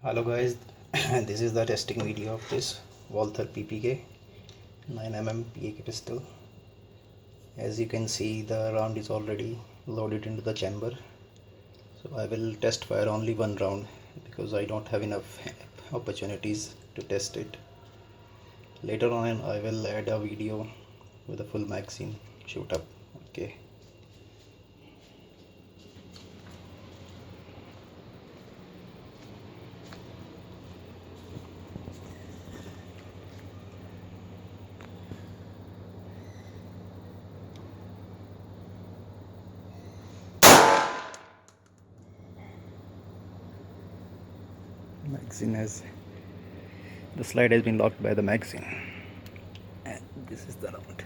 Hello guys, this is the testing video of this WALTHER PPK 9mm PAK pistol. As you can see, the round is already loaded into the chamber. So I will test fire only one round because I don't have enough opportunities to test it. Later on I will add a video with a full magazine shoot up. Okay. The slide has been locked by the magazine, and this is the round.